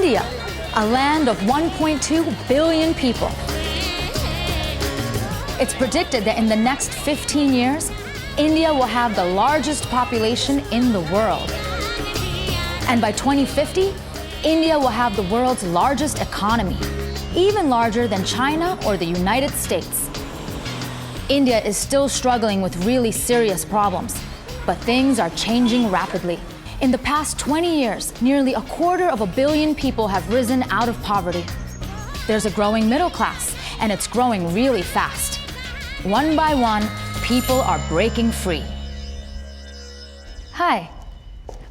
India, a land of 1.2 billion people. It's predicted that in the next 15 years, India will have the largest population in the world. And by 2050, India will have the world's largest economy, even larger than China or the United States. India is still struggling with really serious problems, but things are changing rapidly. In the past 20 years, nearly 250 million people have risen out of poverty. There's a growing middle class, and it's growing really fast. One by one, people are breaking free. Hi,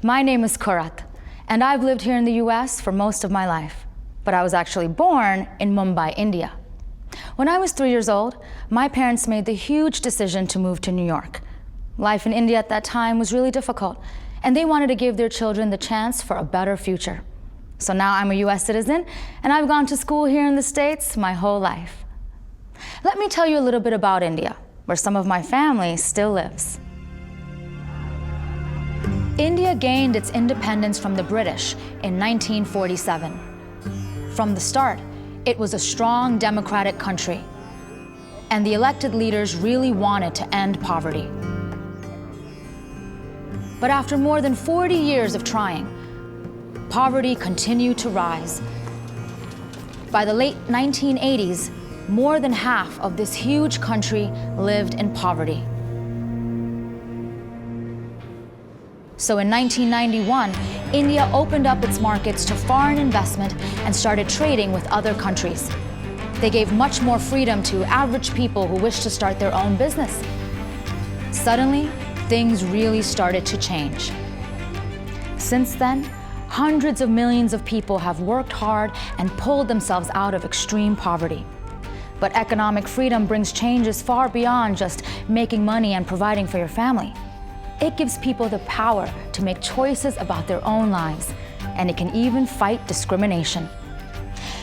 my name is Kurat, and I've lived here in the US for most of my life, but I was actually born in Mumbai, India. When I was 3 years old, my parents made the huge decision to move to New York. Life in India at that time was really difficult, and they wanted to give their children the chance for a better future. So now I'm a US citizen, and I've gone to school here in the States my whole life. Let me tell you a little bit about India, where some of my family still lives. India gained its independence from the British in 1947. From the start, it was a strong democratic country, and the elected leaders really wanted to end poverty. But after more than 40 years of trying, poverty continued to rise. By the late 1980s, more than half of this huge country lived in poverty. So in 1991, India opened up its markets to foreign investment and started trading with other countries. They gave much more freedom to average people who wished to start their own business. Suddenly, things really started to change. Since then, hundreds of millions of people have worked hard and pulled themselves out of extreme poverty. But economic freedom brings changes far beyond just making money and providing for your family. It gives people the power to make choices about their own lives, and it can even fight discrimination.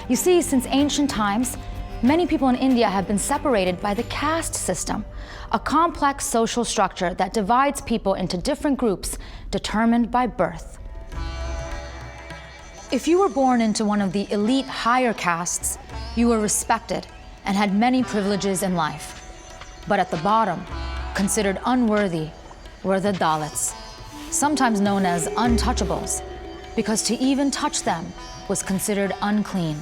You see, since ancient times, many people in India have been separated by the caste system, a complex social structure that divides people into different groups determined by birth. If you were born into one of the elite higher castes, you were respected and had many privileges in life. But at the bottom, considered unworthy, were the Dalits, sometimes known as untouchables, because to even touch them was considered unclean.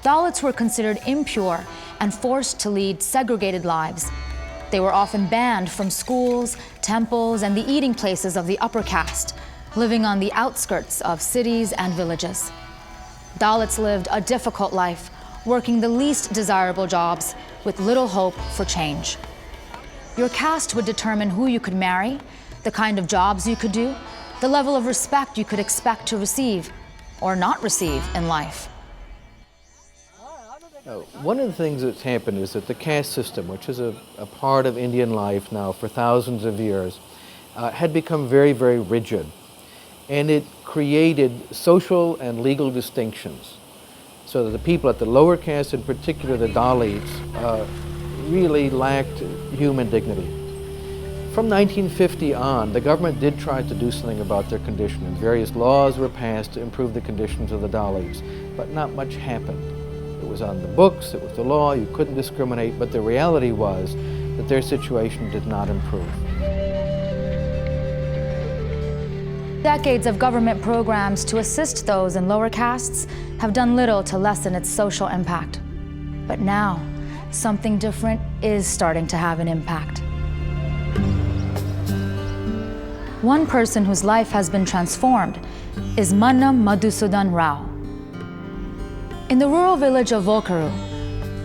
Dalits were considered impure and forced to lead segregated lives. They were often banned from schools, temples, and the eating places of the upper caste, living on the outskirts of cities and villages. Dalits lived a difficult life, working the least desirable jobs with little hope for change. Your caste would determine who you could marry, the kind of jobs you could do, the level of respect you could expect to receive or not receive in life. One of the things that's happened is that the caste system, which is a part of Indian life now for thousands of years, had become very, very rigid. And it created social and legal distinctions, so that the people at the lower caste, in particular the Dalits, really lacked human dignity. From 1950 on, the government did try to do something about their condition, and various laws were passed to improve the conditions of the Dalits, but not much happened. It was on the books, it was the law, you couldn't discriminate, but the reality was that their situation did not improve. Decades of government programs to assist those in lower castes have done little to lessen its social impact. But now, something different is starting to have an impact. One person whose life has been transformed is Madhusudana Rao. In the rural village of Volkaru,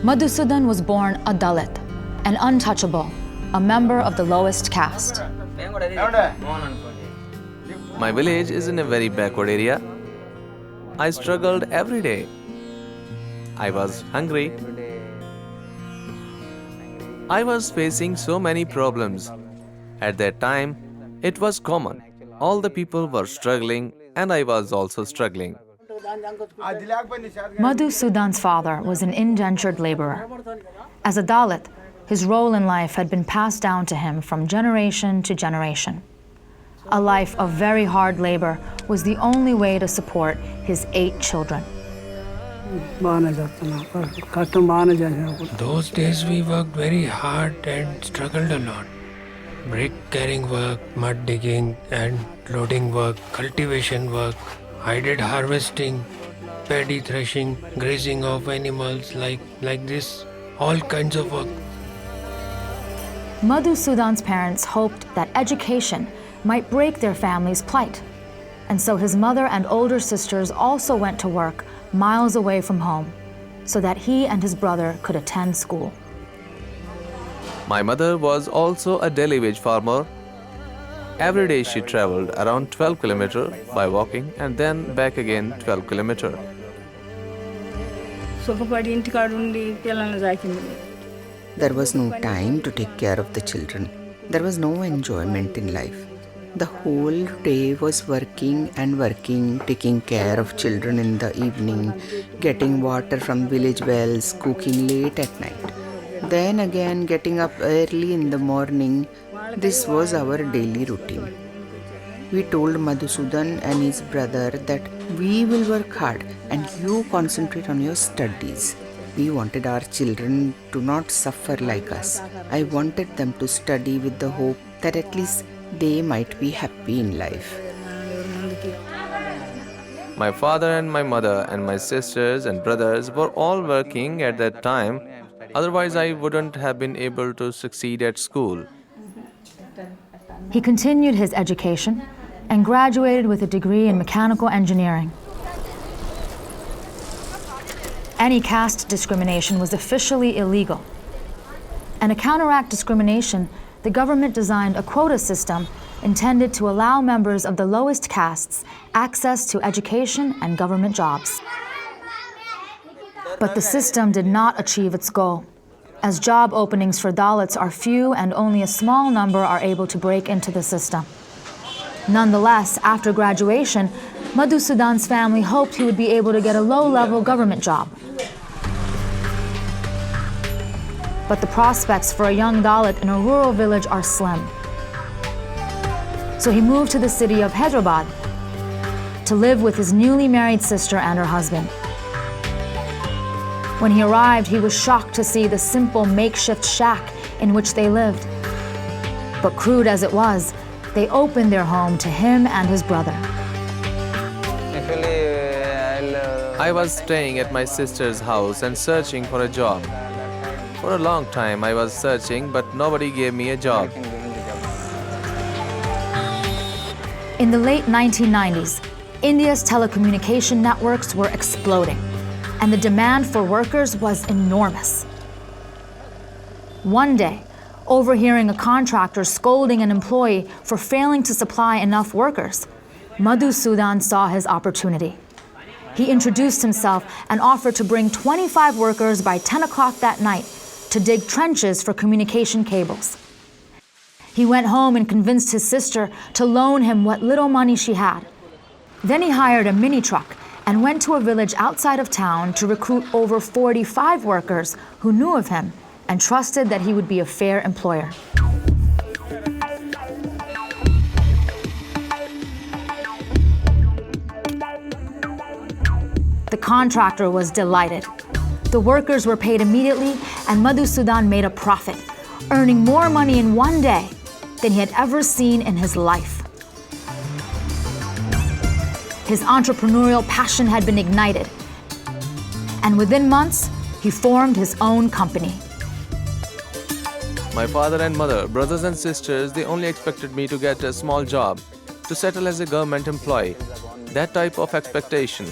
Madhusudan was born a Dalit, an untouchable, a member of the lowest caste. My village is in a very backward area. I struggled every day. I was hungry. I was facing so many problems. At that time, it was common. All the people were struggling, and I was also struggling. Madhusudan's father was an indentured laborer. As a Dalit, his role in life had been passed down to him from generation to generation. A life of very hard labor was the only way to support his 8 children. Those days we worked very hard and struggled a lot. Brick carrying work, mud digging and loading work, cultivation work. I did harvesting, paddy threshing, grazing of animals like this, all kinds of work. Madhusudan's parents hoped that education might break their family's plight. And so his mother and older sisters also went to work miles away from home so that he and his brother could attend school. My mother was also a daily wage farmer. Every day she traveled around 12 kilometers by walking and then back again 12 kilometers. There was no time to take care of the children. There was no enjoyment in life. The whole day was working and working, taking care of children in the evening, getting water from village wells, cooking late at night. Then again getting up early in the morning. This was our daily routine. We told Madhusudan and his brother that we will work hard and you concentrate on your studies. We wanted our children to not suffer like us. I wanted them to study with the hope that at least they might be happy in life. My father and my mother and my sisters and brothers were all working at that time. Otherwise, I wouldn't have been able to succeed at school. He continued his education and graduated with a degree in mechanical engineering. Any caste discrimination was officially illegal. And to counteract discrimination, the government designed a quota system intended to allow members of the lowest castes access to education and government jobs. But the system did not achieve its goal, as job openings for Dalits are few and only a small number are able to break into the system. Nonetheless, after graduation, Madhusudan's family hoped he would be able to get a low-level government job. But the prospects for a young Dalit in a rural village are slim. So he moved to the city of Hyderabad to live with his newly married sister and her husband. When he arrived, he was shocked to see the simple makeshift shack in which they lived. But crude as it was, they opened their home to him and his brother. I was staying at my sister's house and searching for a job. For a long time I was searching, but nobody gave me a job. In the late 1990s, India's telecommunication networks were exploding, and the demand for workers was enormous. One day, overhearing a contractor scolding an employee for failing to supply enough workers, Madhusudan saw his opportunity. He introduced himself and offered to bring 25 workers by 10 o'clock that night to dig trenches for communication cables. He went home and convinced his sister to loan him what little money she had. Then he hired a mini truck and went to a village outside of town to recruit over 45 workers who knew of him and trusted that he would be a fair employer. The contractor was delighted. The workers were paid immediately, and Madhusudan made a profit, earning more money in one day than he had ever seen in his life. His entrepreneurial passion had been ignited, and within months, he formed his own company. My father and mother, brothers and sisters, they only expected me to get a small job, to settle as a government employee, that type of expectation.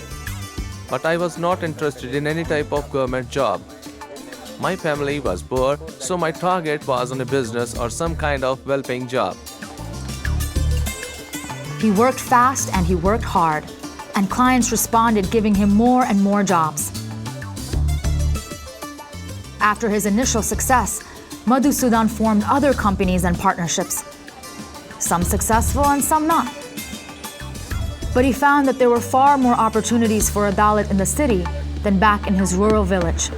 But I was not interested in any type of government job. My family was poor, so my target was on a business or some kind of well-paying job. He worked fast and he worked hard, and clients responded, giving him more and more jobs. After his initial success, Madhusudan formed other companies and partnerships, some successful and some not. But he found that there were far more opportunities for a Dalit in the city than back in his rural village.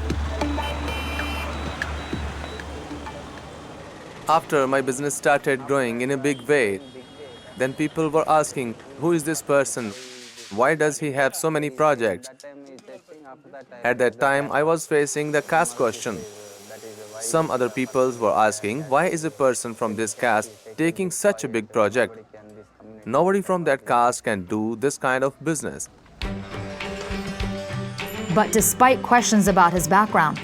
After my business started growing in a big way, Then people were asking, who is this person? Why does he have so many projects? At that time, I was facing the caste question. Some other people were asking, why is a person from this caste taking such a big project? Nobody from that caste can do this kind of business. But despite questions about his background,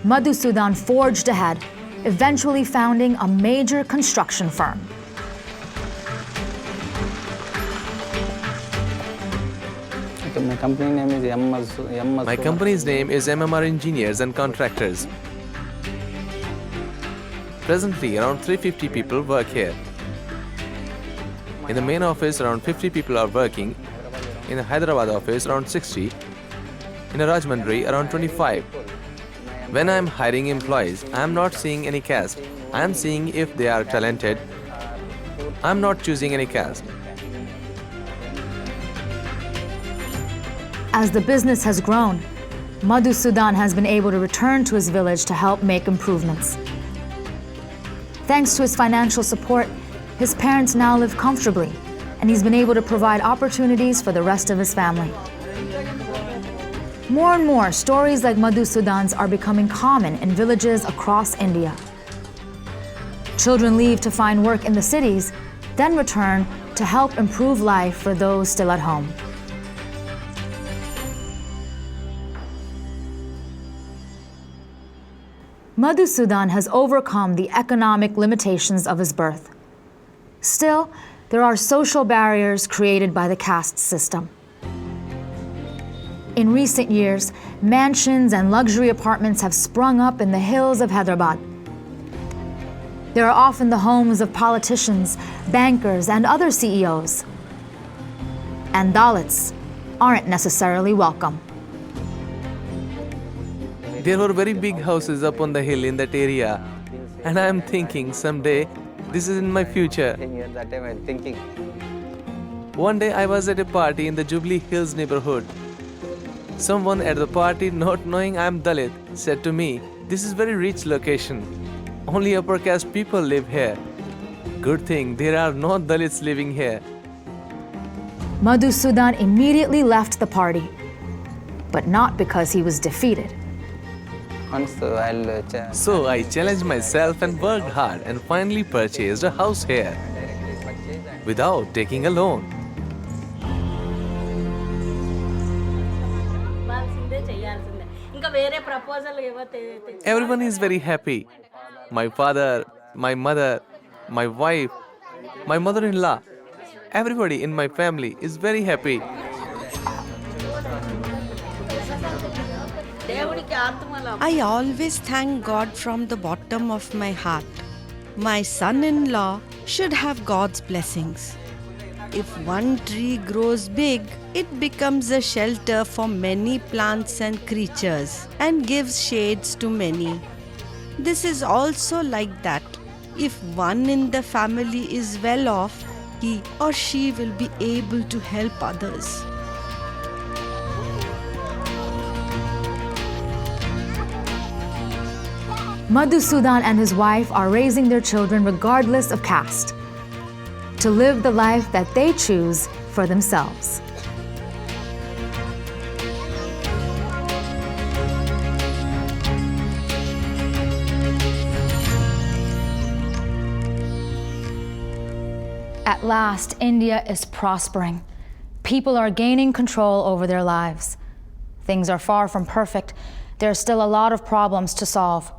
Madhusudan forged ahead, eventually founding a major construction firm. My company name is MS. My company's name is MMR Engineers and Contractors. Presently, around 350 people work here. In the main office, around 50 people are working. In the Hyderabad office, around 60. In the Rajahmundry, around 25. When I am hiring employees, I am not seeing any caste. I am seeing if they are talented. I am not choosing any caste. As the business has grown, Madhusudan has been able to return to his village to help make improvements. Thanks to his financial support, his parents now live comfortably, and he's been able to provide opportunities for the rest of his family. More and more, stories like Madhusudan's are becoming common in villages across India. Children leave to find work in the cities, then return to help improve life for those still at home. Madhusudan has overcome the economic limitations of his birth. Still, there are social barriers created by the caste system. In recent years, mansions and luxury apartments have sprung up in the hills of Hyderabad. They are often the homes of politicians, bankers, and other CEOs. And Dalits aren't necessarily welcome. There were very big houses up on the hill in that area. And I am thinking someday, this is in my future. 10 years that time I'm thinking. One day I was at a party in the Jubilee Hills neighborhood. Someone at the party, not knowing I am Dalit, said to me, this is very rich location. Only upper caste people live here. Good thing there are no Dalits living here. Madhusudan immediately left the party, but not because he was defeated. So I challenged myself and worked hard and finally purchased a house here without taking a loan. Everyone is very happy. My father, my mother, my wife, my mother-in-law, everybody in my family is very happy. I always thank God from the bottom of my heart. My son-in-law should have God's blessings. If one tree grows big, it becomes a shelter for many plants and creatures and gives shades to many. This is also like that. If one in the family is well off, he or she will be able to help others. Madhusudan and his wife are raising their children regardless of caste, to live the life that they choose for themselves. At last, India is prospering. People are gaining control over their lives. Things are far from perfect. There are still a lot of problems to solve.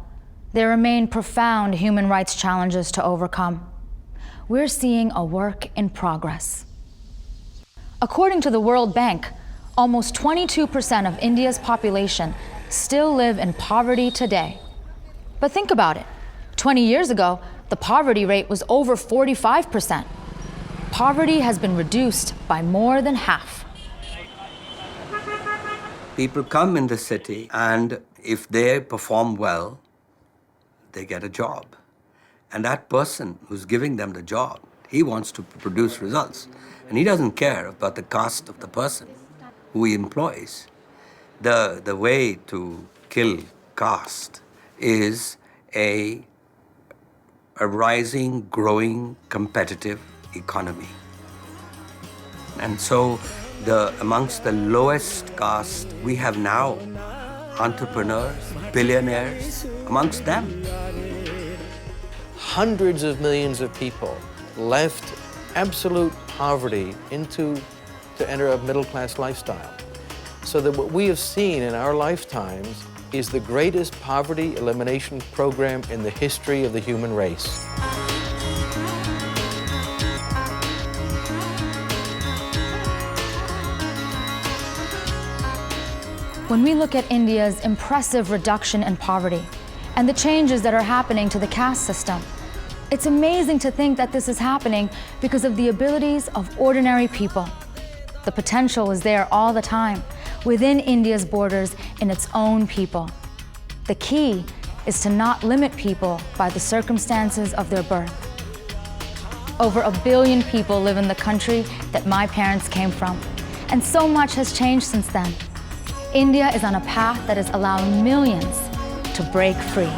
There remain profound human rights challenges to overcome. We're seeing a work in progress. According to the World Bank, almost 22% of India's population still live in poverty today. But think about it. 20 years ago, the poverty rate was over 45%. Poverty has been reduced by more than half. People come in the city, and if they perform well, they get a job. And that person who's giving them the job, he wants to produce results. And he doesn't care about the caste of the person who he employs. The way to kill caste is a rising, growing, competitive economy. And so amongst the lowest caste, we have now entrepreneurs, billionaires amongst them. Hundreds of millions of people left absolute poverty to enter a middle-class lifestyle. So that what we have seen in our lifetimes is the greatest poverty elimination program in the history of the human race. When we look at India's impressive reduction in poverty and the changes that are happening to the caste system, it's amazing to think that this is happening because of the abilities of ordinary people. The potential is there all the time, within India's borders, in its own people. The key is to not limit people by the circumstances of their birth. Over 1 billion people live in the country that my parents came from, and so much has changed since then. India is on a path that is allowing millions to break free.